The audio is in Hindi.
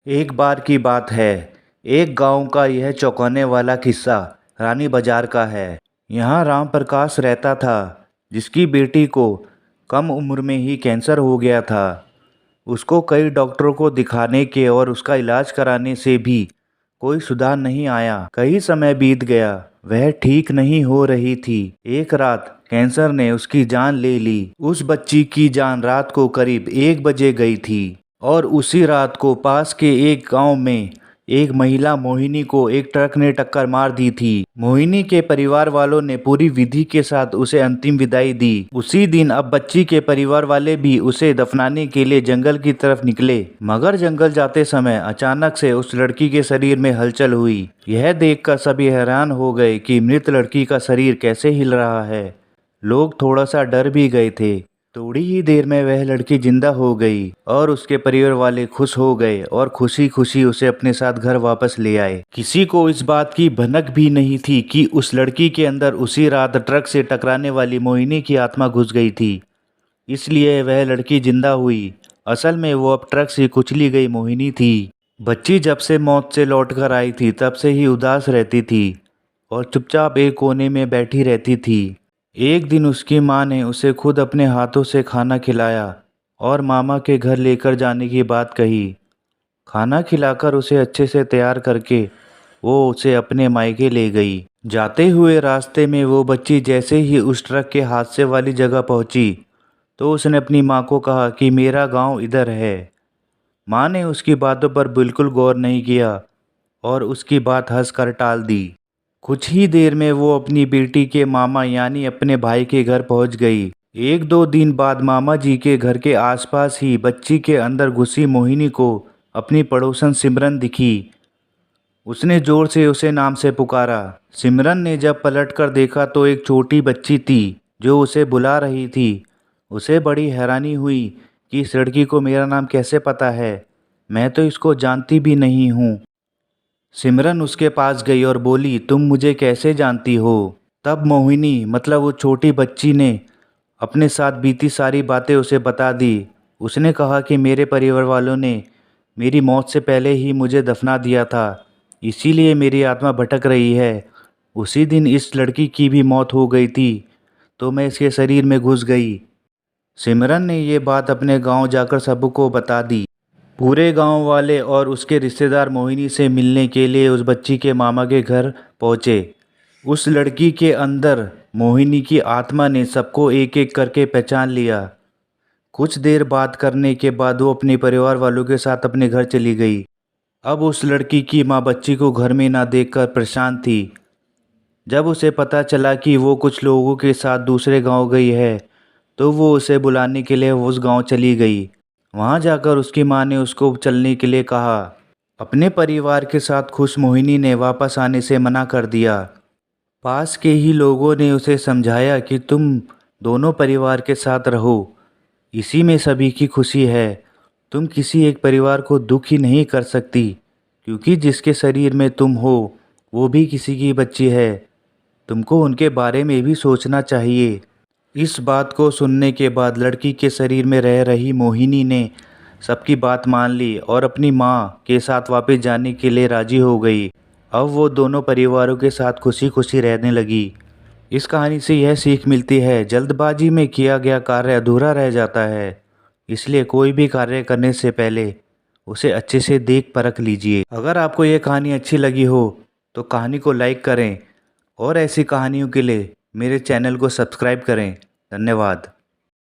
एक बार की बात है। एक गांव का यह चौंकाने वाला किस्सा रानी बाजार का है। यहाँ राम प्रकाश रहता था, जिसकी बेटी को कम उम्र में ही कैंसर हो गया था। उसको कई डॉक्टरों को दिखाने के और उसका इलाज कराने से भी कोई सुधार नहीं आया। कई समय बीत गया, वह ठीक नहीं हो रही थी। एक रात कैंसर ने उसकी जान ले ली। उस बच्ची की जान रात को करीब 1 बजे गई थी और उसी रात को पास के एक गांव में एक महिला मोहिनी को एक ट्रक ने टक्कर मार दी थी। मोहिनी के परिवार वालों ने पूरी विधि के साथ उसे अंतिम विदाई दी। उसी दिन अब बच्ची के परिवार वाले भी उसे दफनाने के लिए जंगल की तरफ निकले, मगर जंगल जाते समय अचानक से उस लड़की के शरीर में हलचल हुई। यह देखकर सभी हैरान हो गए कि मृत लड़की का शरीर कैसे हिल रहा है। लोग थोड़ा सा डर भी गए थे। थोड़ी ही देर में वह लड़की जिंदा हो गई और उसके परिवार वाले खुश हो गए और खुशी खुशी उसे अपने साथ घर वापस ले आए। किसी को इस बात की भनक भी नहीं थी कि उस लड़की के अंदर उसी रात ट्रक से टकराने वाली मोहिनी की आत्मा घुस गई थी, इसलिए वह लड़की जिंदा हुई। असल में वो अब ट्रक से कुचली गई मोहिनी थी। बच्ची जब से मौत से लौट कर आई थी तब से ही उदास रहती थी और चुपचाप एक कोने में बैठी रहती थी। एक दिन उसकी माँ ने उसे खुद अपने हाथों से खाना खिलाया और मामा के घर लेकर जाने की बात कही। खाना खिलाकर उसे अच्छे से तैयार करके वो उसे अपने मायके ले गई। जाते हुए रास्ते में वो बच्ची जैसे ही उस ट्रक के हादसे वाली जगह पहुंची तो उसने अपनी माँ को कहा कि मेरा गांव इधर है। माँ ने उसकी बातों पर बिल्कुल गौर नहीं किया और उसकी बात हंसकर टाल दी। कुछ ही देर में वो अपनी बेटी के मामा यानी अपने भाई के घर पहुंच गई। 1-2 दिन बाद मामा जी के घर के आसपास ही बच्ची के अंदर घुसी मोहिनी को अपनी पड़ोसन सिमरन दिखी। उसने जोर से उसे नाम से पुकारा। सिमरन ने जब पलटकर देखा तो एक छोटी बच्ची थी जो उसे बुला रही थी। उसे बड़ी हैरानी हुई कि इस लड़की को मेरा नाम कैसे पता है, मैं तो इसको जानती भी नहीं हूँ। सिमरन उसके पास गई और बोली, तुम मुझे कैसे जानती हो? तब मोहिनी मतलब वो छोटी बच्ची ने अपने साथ बीती सारी बातें उसे बता दी। उसने कहा कि मेरे परिवार वालों ने मेरी मौत से पहले ही मुझे दफना दिया था, इसीलिए मेरी आत्मा भटक रही है। उसी दिन इस लड़की की भी मौत हो गई थी तो मैं इसके शरीर में घुस गई। सिमरन ने ये बात अपने गांव जाकर सबको बता दी। पूरे गांव वाले और उसके रिश्तेदार मोहिनी से मिलने के लिए उस बच्ची के मामा के घर पहुंचे। उस लड़की के अंदर मोहिनी की आत्मा ने सबको एक एक करके पहचान लिया। कुछ देर बात करने के बाद वो अपने परिवार वालों के साथ अपने घर चली गई। अब उस लड़की की माँ बच्ची को घर में ना देखकर परेशान थी। जब उसे पता चला कि वो कुछ लोगों के साथ दूसरे गांव गई है तो वो उसे बुलाने के लिए उस गांव चली गई। वहां जाकर उसकी माँ ने उसको चलने के लिए कहा। अपने परिवार के साथ खुश मोहिनी ने वापस आने से मना कर दिया। पास के ही लोगों ने उसे समझाया कि तुम दोनों परिवार के साथ रहो, इसी में सभी की खुशी है। तुम किसी एक परिवार को दुखी नहीं कर सकती, क्योंकि जिसके शरीर में तुम हो वो भी किसी की बच्ची है। तुमको उनके बारे में भी सोचना चाहिए। इस बात को सुनने के बाद लड़की के शरीर में रह रही मोहिनी ने सबकी बात मान ली और अपनी माँ के साथ वापस जाने के लिए राजी हो गई। अब वो दोनों परिवारों के साथ खुशी खुशी रहने लगी। इस कहानी से यह सीख मिलती है, जल्दबाजी में किया गया कार्य अधूरा रह जाता है, इसलिए कोई भी कार्य करने से पहले उसे अच्छे से देख परख लीजिए। अगर आपको यह कहानी अच्छी लगी हो तो कहानी को लाइक करें और ऐसी कहानियों के लिए मेरे चैनल को सब्सक्राइब करें। धन्यवाद।